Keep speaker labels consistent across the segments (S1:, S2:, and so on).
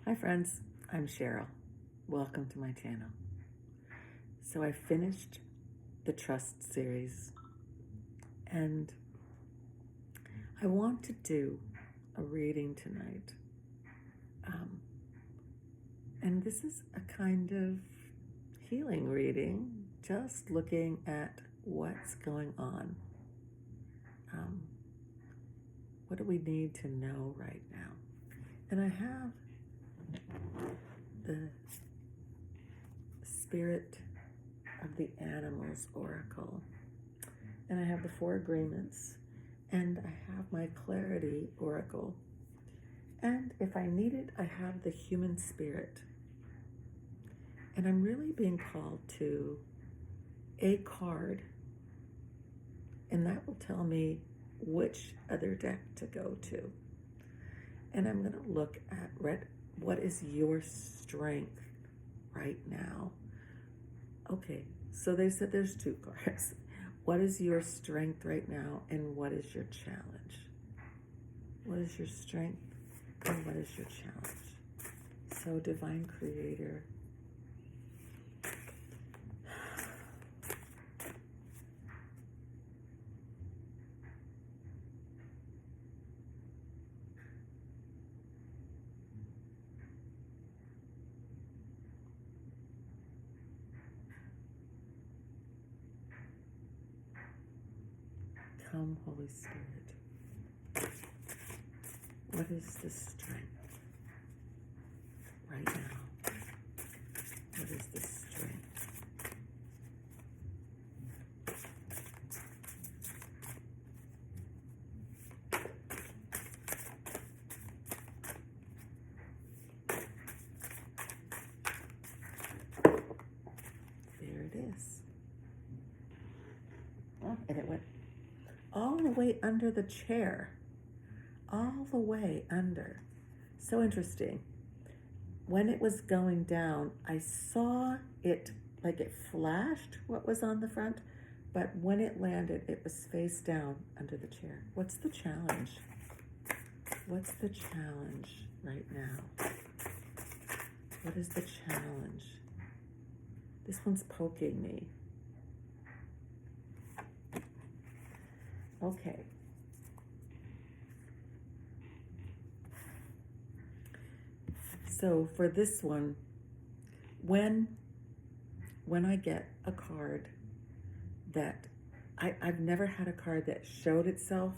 S1: Hi friends, I'm Cheryl. Welcome to my channel. So I finished the Trust series and I want to do a reading tonight. And this is a kind of healing reading, just looking at what's going on. What do we need to know right now? And I have the Spirit of the Animals Oracle, and I have the Four Agreements, and I have my Clarity Oracle, and if I need it, I have the Human Spirit. And I'm really being called to a card, and that will tell me which other deck to go to. And I'm going to look at what is your strength right now. Okay, so they said there's two cards. What is your strength right now, and what is your challenge? What is your strength, and what is your challenge? So, Divine Creator, come, Holy Spirit. What is the strength right now? What is the strength? There it is. Oh, and it went all the way under the chair. All the way under. So interesting. When it was going down, I saw it like it flashed what was on the front, but when it landed, it was face down under the chair. What's the challenge? What's the challenge right now? What is the challenge? This one's poking me. Okay. So for this one, when I get a card that I've never had a card that showed itself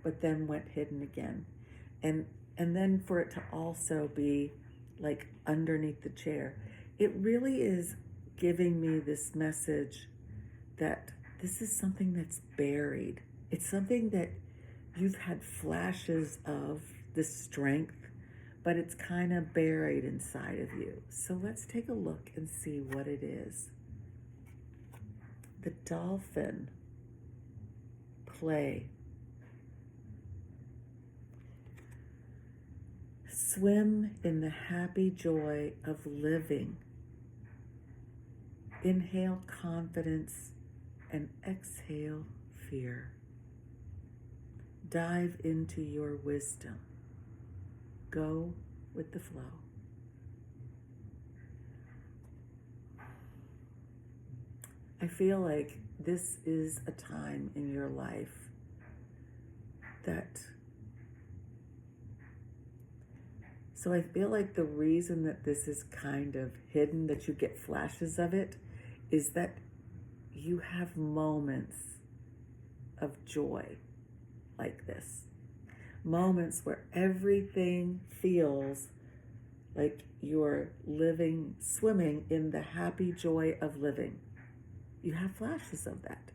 S1: but then went hidden again, and then for it to also be like underneath the chair, it really is giving me this message that this is something that's buried. It's something that you've had flashes of this strength, but it's kind of buried inside of you. So let's take a look and see what it is. The dolphin, play. Swim in the happy joy of living. Inhale confidence and exhale fear. Dive into your wisdom. Go with the flow. I feel like this is a time in your life that, so I feel like the reason that this is kind of hidden, that you get flashes of it, is that you have moments of joy like this. Moments where everything feels like you're living, swimming in the happy joy of living. You have flashes of that.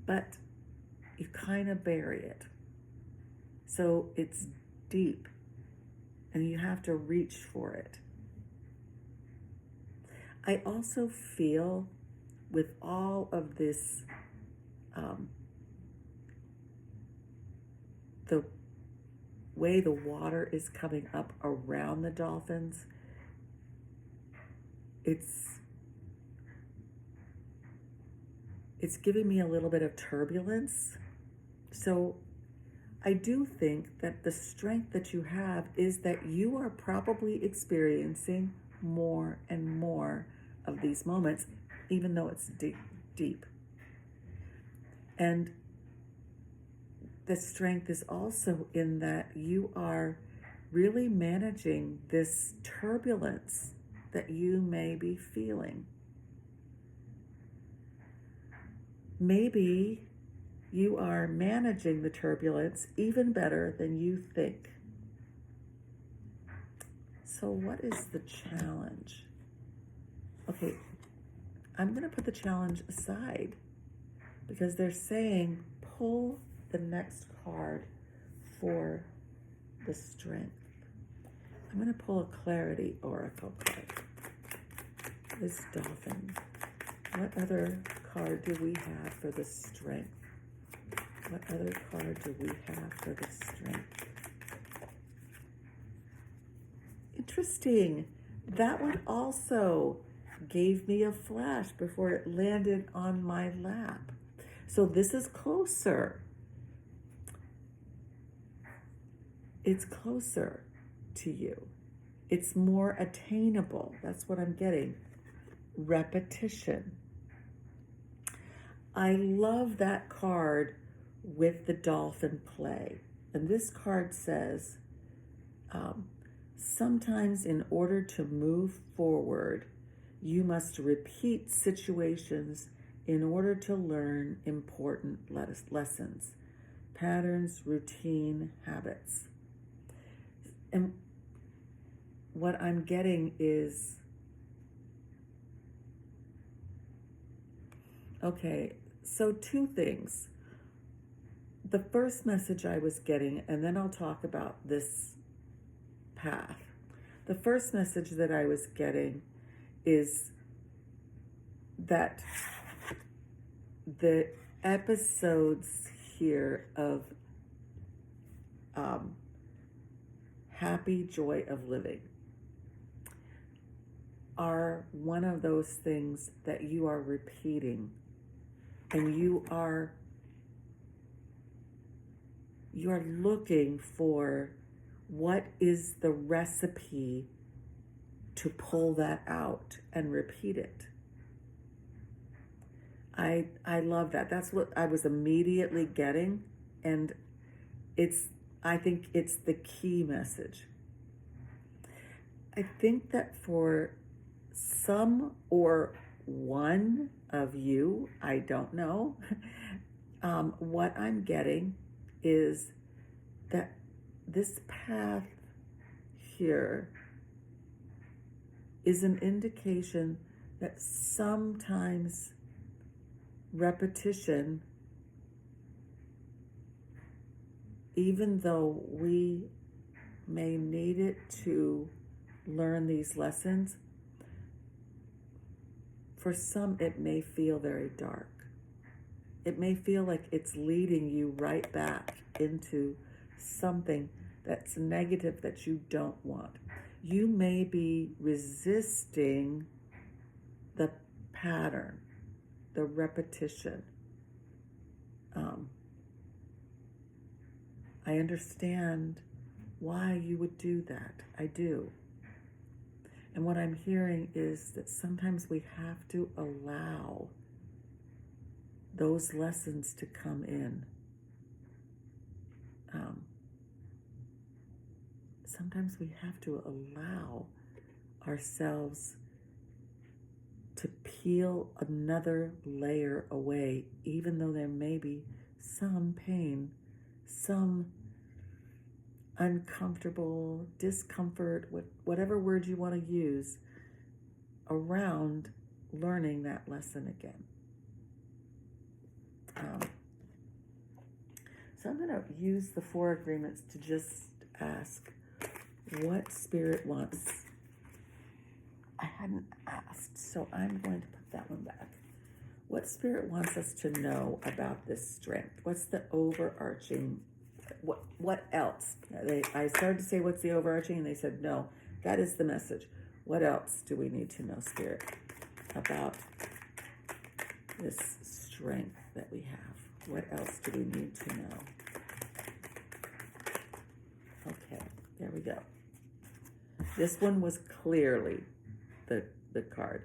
S1: But you kind of bury it. So it's deep and you have to reach for it. I also feel with all of this, the way the water is coming up around the dolphins, it's giving me a little bit of turbulence. So I do think that the strength that you have is that you are probably experiencing more and more of these moments, even though it's deep, deep. And the strength is also in that you are really managing this turbulence that you may be feeling. Maybe you are managing the turbulence even better than you think. So what is the challenge? Okay, I'm going to put the challenge aside because they're saying pull the next card for the strength. I'm going to pull a clarity oracle card. This dolphin. What other card do we have for the strength? What other card do we have for the strength? Interesting. That one also gave me a flash before it landed on my lap. So this is closer. It's closer to you. It's more attainable. That's what I'm getting. Repetition. I love that card with the dolphin play. And this card says, sometimes in order to move forward, you must repeat situations in order to learn important lessons, patterns, routine, habits. And what I'm getting is, okay, so two things. The first message I was getting, and then I'll talk about this path. The first message that I was getting is that the episodes here of happy joy of living are one of those things that you are repeating, and you are looking for what is the recipe to pull that out and repeat it. I love that. That's what I was immediately getting, and I think it's the key message. I think that for some or one of you, I don't know, what I'm getting is that this path here is an indication that sometimes repetition, even though we may need it to learn these lessons, for some it may feel very dark. It may feel like it's leading you right back into something that's negative that you don't want. You may be resisting the pattern, the repetition. I understand why you would do that. I do. And what I'm hearing is that sometimes we have to allow those lessons to come in. Sometimes we have to allow ourselves to peel another layer away, even though there may be some pain, some uncomfortable, discomfort, whatever word you want to use, around learning that lesson again. So I'm going to use the 4 agreements to just ask what Spirit wants. I hadn't asked, so I'm going to put that one back. What Spirit wants us to know about this strength? What's the overarching, what else? I started to say, what's the overarching? And they said, no, that is the message. What else do we need to know, Spirit, about this strength that we have? What else do we need to know? Okay, there we go. This one was clearly the card.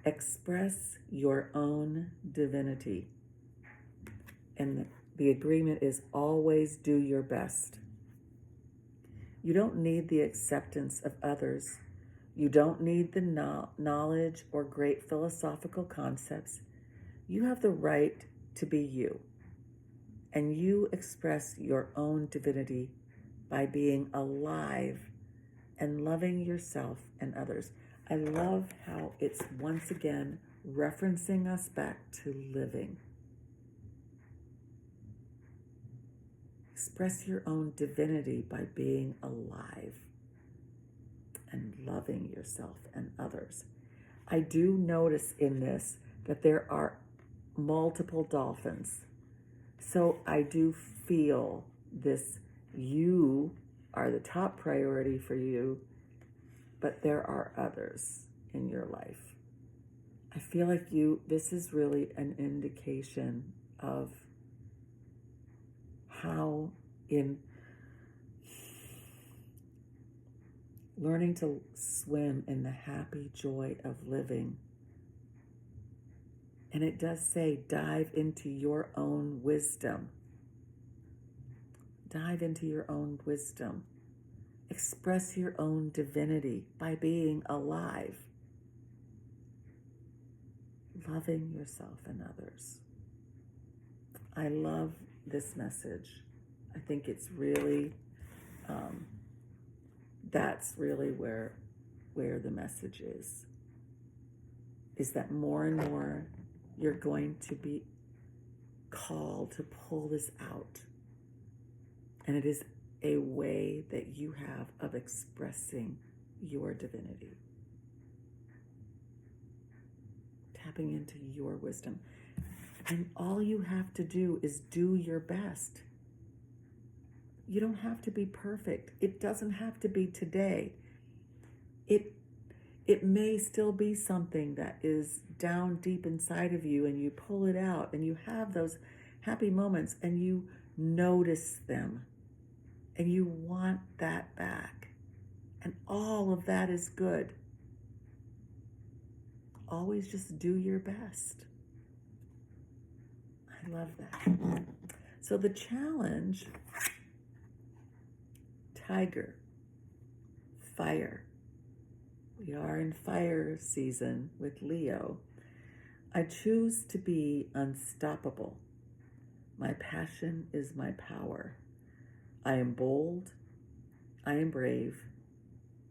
S1: Express your own divinity. And the agreement is always do your best. You don't need the acceptance of others. You don't need the knowledge or great philosophical concepts. You have the right to be you. And you express your own divinity by being alive and loving yourself and others. I love how it's once again referencing us back to living. Express your own divinity by being alive and loving yourself and others. I do notice in this that there are multiple dolphins. So I do feel this, you are the top priority for you, but there are others in your life. I feel like this is really an indication of how in learning to swim in the happy joy of living. And it does say, dive into your own wisdom. Dive into your own wisdom. Express your own divinity by being alive. Loving yourself and others. I love this message. I think it's really, that's really where the message is that more and more you're going to be called to pull this out. And it is a way that you have of expressing your divinity. Tapping into your wisdom. And all you have to do is do your best. You don't have to be perfect. It doesn't have to be today. It may still be something that is down deep inside of you, and you pull it out and you have those happy moments and you notice them and you want that back. And all of that is good. Always just do your best. I love that. So the challenge, tiger, fire. We are in fire season with Leo. I choose to be unstoppable. My passion is my power. I am bold. I am brave.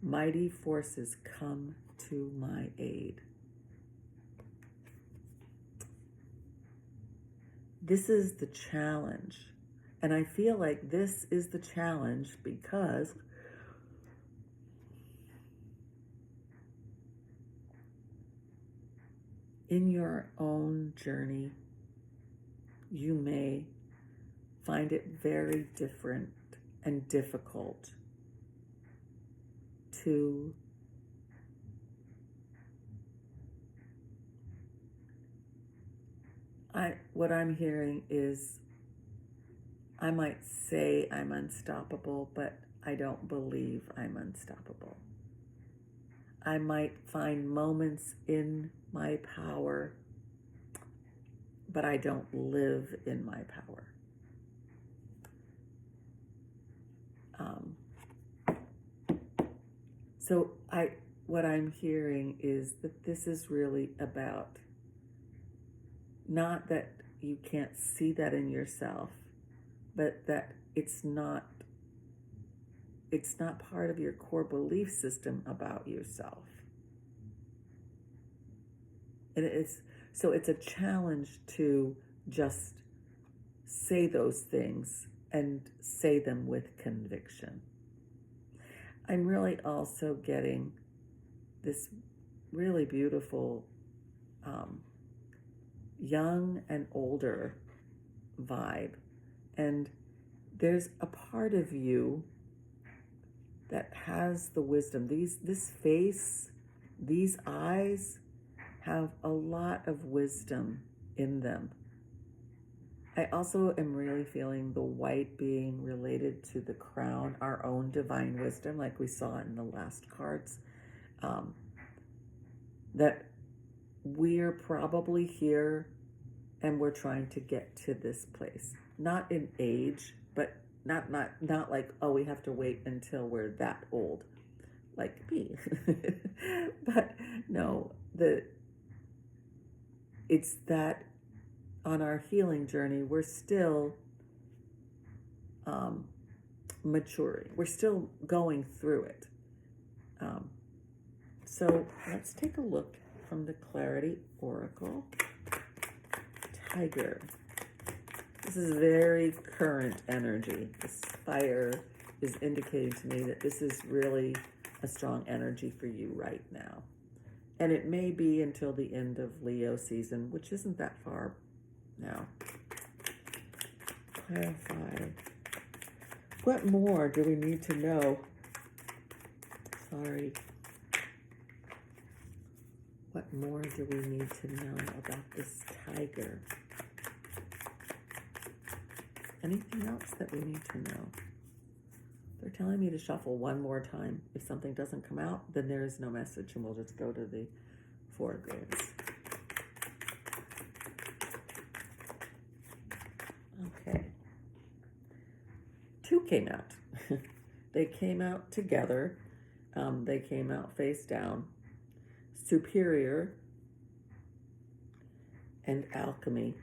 S1: Mighty forces come to my aid. This is the challenge. And I feel like this is the challenge because in your own journey, you may find it very different and difficult to what I'm hearing is I might say I'm unstoppable, but I don't believe I'm unstoppable. I might find moments in my power, but I don't live in my power. So what I'm hearing is that this is really about not that you can't see that in yourself, but that it's not part of your core belief system about yourself. And it's a challenge to just say those things and say them with conviction. I'm really also getting this really beautiful young and older vibe. And there's a part of you that has the wisdom. This face, these eyes have a lot of wisdom in them. I also am really feeling the white being related to the crown, our own divine wisdom, like we saw in the last cards. That we're probably here and we're trying to get to this place. Not in age, but not like, oh, we have to wait until we're that old, like me. But no, it's that on our healing journey, we're still maturing. We're still going through it. So let's take a look from the Clarity Oracle. Tiger. This is very current energy. This fire is indicating to me that this is really a strong energy for you right now. And it may be until the end of Leo season, which isn't that far now. Clarify. What more do we need to know? Sorry. What more do we need to know about this tiger? Anything else that we need to know? They're telling me to shuffle one more time. If something doesn't come out, then there is no message, and we'll just go to the Four of Grades. Okay. Two came out. They came out together. They came out face down. Superior and Alchemy.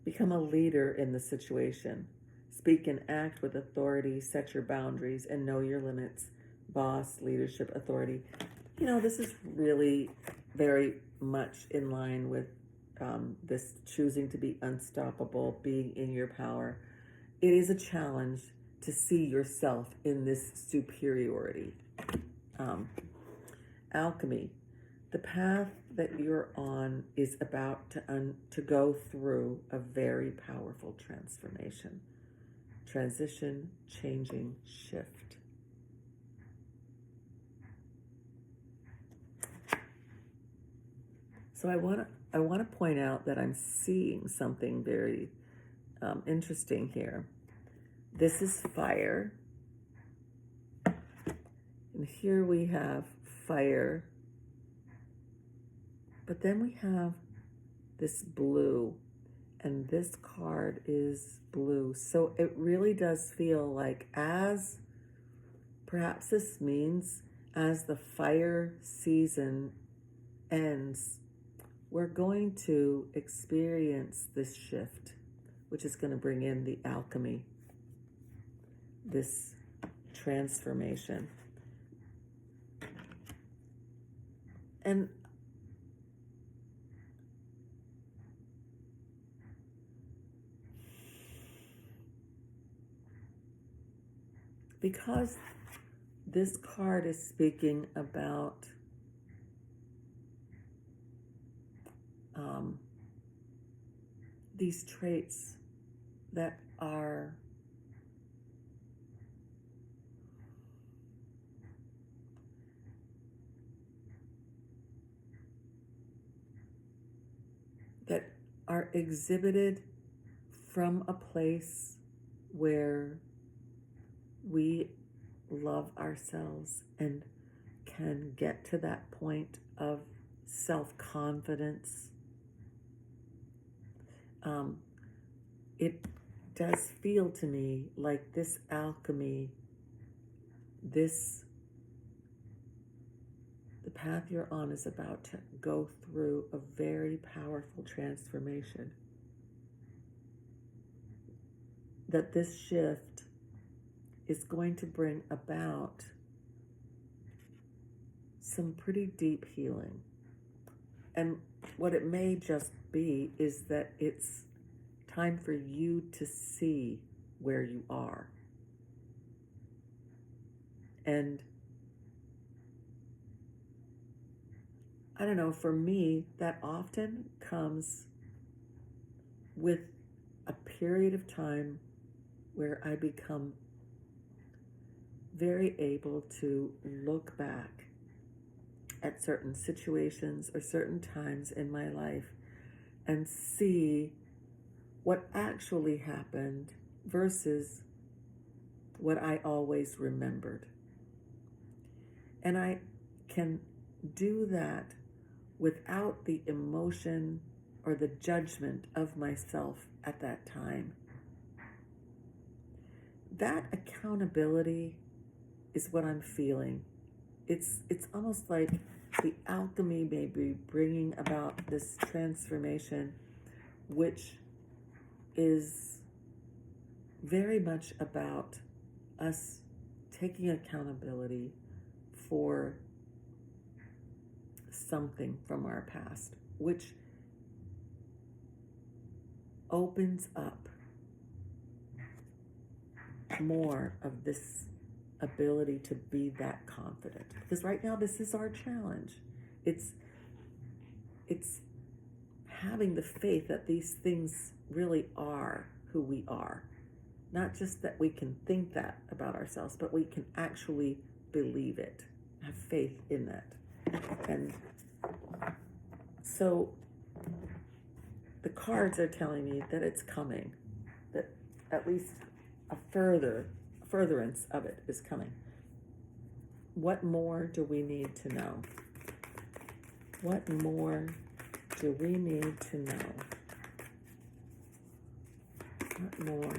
S1: Become a leader in the situation. Speak and act with authority, set your boundaries, and know your limits. Boss, leadership, authority. You know, this is really very much in line with this choosing to be unstoppable, being in your power. It is a challenge to see yourself in this superiority. Alchemy. The path that you're on is about to go through a very powerful transformation. Transition, changing, shift. So I want to point out that I'm seeing something very interesting here. This is fire. And here we have fire. But then we have this blue, and this card is blue. So it really does feel like, as perhaps this means, as the fire season ends, we're going to experience this shift, which is going to bring in the alchemy, this transformation. And because this card is speaking about these traits that are exhibited from a place where we love ourselves and can get to that point of self-confidence. It does feel to me like this alchemy, the path you're on is about to go through a very powerful transformation. That this shift is going to bring about some pretty deep healing. And what it may just be is that it's time for you to see where you are. And I don't know, for me, that often comes with a period of time where I become very able to look back at certain situations or certain times in my life and see what actually happened versus what I always remembered. And I can do that without the emotion or the judgment of myself at that time. That accountability is what I'm feeling. It's almost like the alchemy may be bringing about this transformation, which is very much about us taking accountability for something from our past, which opens up more of this ability to be that confident. Because right now this is our challenge. It's having the faith that these things really are who we are. Not just that we can think that about ourselves, but we can actually believe it, have faith in that. And so the cards are telling me that it's coming, that at least a furtherance of it is coming. What more do we need to know? What more do we need to know? What more?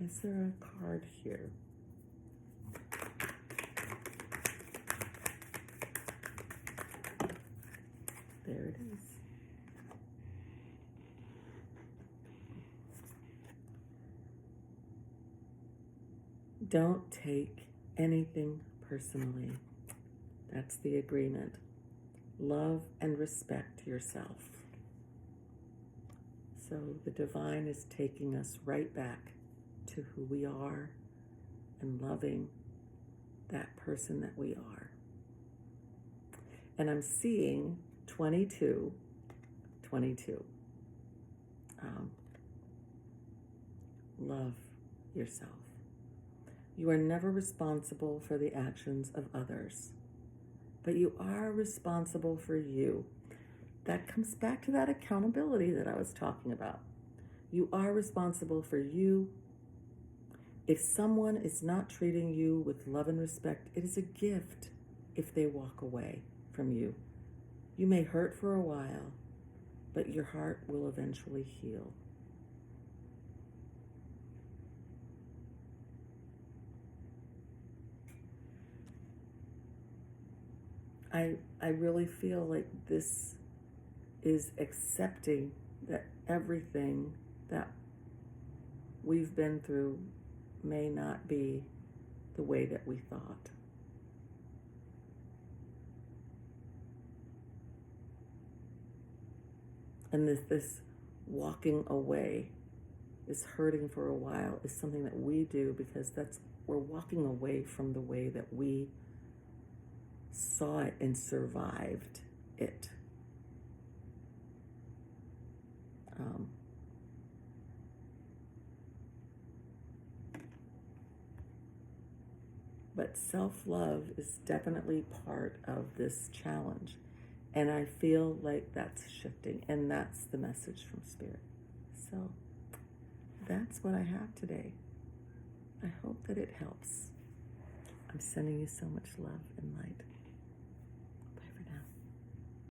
S1: Is there a card here? There it is. Don't take anything personally. That's the agreement. Love and respect yourself. So the divine is taking us right back to who we are and loving that person that we are. And I'm seeing 22. Love yourself. You are never responsible for the actions of others, but you are responsible for you. That comes back to that accountability that I was talking about. You are responsible for you. If someone is not treating you with love and respect, it is a gift if they walk away from you. You may hurt for a while, but your heart will eventually heal. I really feel like this is accepting that everything that we've been through may not be the way that we thought. And this walking away, this hurting for a while, is something that we do because we're walking away from the way that we saw it and survived it. But self-love is definitely part of this challenge. And I feel like that's shifting, and that's the message from Spirit. So that's what I have today. I hope that it helps. I'm sending you so much love and light.